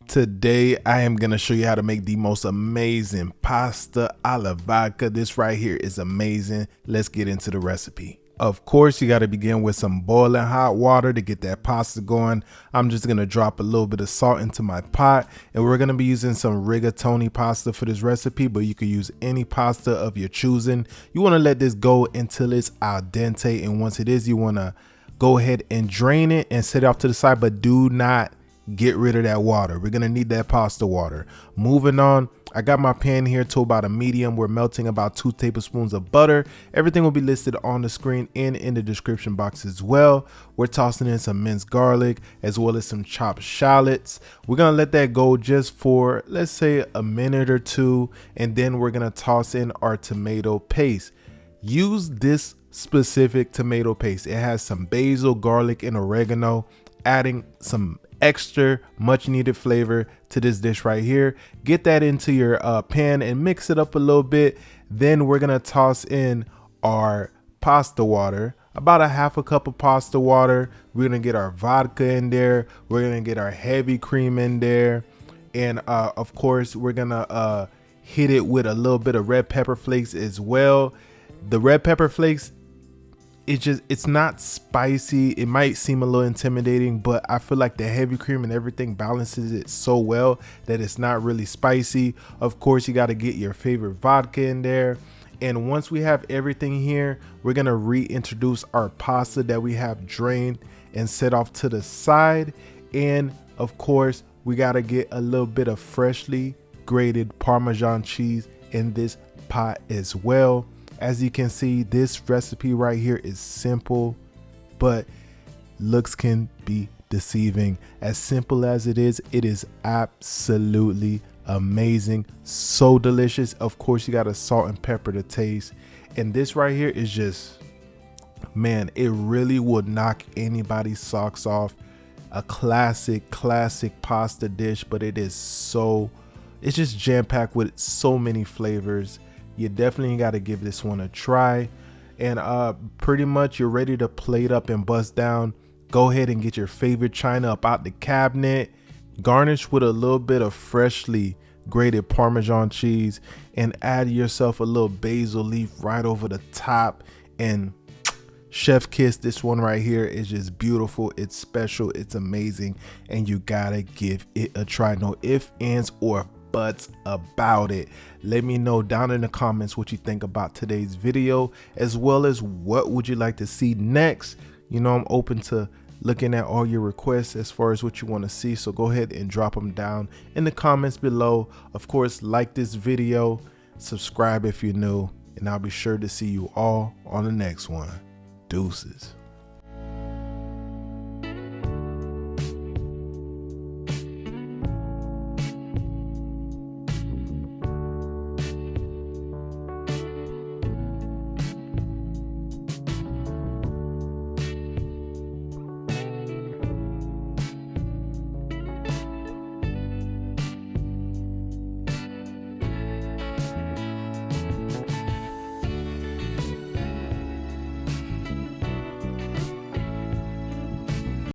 Today I am going to show you how to make the most amazing pasta alla vodka. This right here is amazing. Let's get into the recipe. Of course, you got to begin with some boiling hot water to get that pasta going. I'm just going to drop a little bit of salt into my pot, and we're going to be using some rigatoni pasta for this recipe, but you could use any pasta of your choosing. You want to let this go until it's al dente, and once it is, you want to go ahead and drain it and set it off to the side, but do not get rid of that water. We're gonna need that pasta water. Moving on, I got my pan here to about a medium. We're melting about 2 tablespoons of butter. Everything will be listed on the screen and in the description box as well. We're tossing in some minced garlic as well as some chopped shallots. We're gonna let that go just for, let's say, a minute or two, and then we're gonna toss in our tomato paste. Use this specific tomato paste. It has some basil, garlic, and oregano, adding some extra much needed flavor to this dish right here. Get that into your pan and mix it up a little bit. Then we're gonna toss in our pasta water, about a half a cup of pasta water. We're gonna get our vodka in there. We're gonna get our heavy cream in there, and of course we're gonna hit it with a little bit of red pepper flakes as well. The red pepper flakes, it's not spicy. It might seem a little intimidating, but I feel like the heavy cream and everything balances it so well that it's not really spicy. Of course, you got to get your favorite vodka in there. And once we have everything here, we're going to reintroduce our pasta that we have drained and set off to the side. And of course, we got to get a little bit of freshly grated Parmesan cheese in this pot as well. As you can see, this recipe right here is simple, but looks can be deceiving. As simple as it is absolutely amazing. So delicious. Of course, you got to salt and pepper to taste. And this right here is just, man, it really would knock anybody's socks off. A classic pasta dish, but it's just jam-packed with so many flavors. You definitely got to give this one a try. And pretty much you're ready to plate up and bust down. Go ahead and get your favorite china up out the cabinet. Garnish with a little bit of freshly grated Parmesan cheese and add yourself a little basil leaf right over the top. And chef kiss, this one right here is just beautiful. It's special. It's amazing. And you got to give it a try. No ifs, ands, or buts about it. Let me know down in the comments what you think about today's video, as well as what would you like to see next. You know, I'm open to looking at all your requests as far as what you want to see, so go ahead and drop them down in the comments below. Of course, like this video, subscribe if you're new, and I'll be sure to see you all on the next one. Deuces.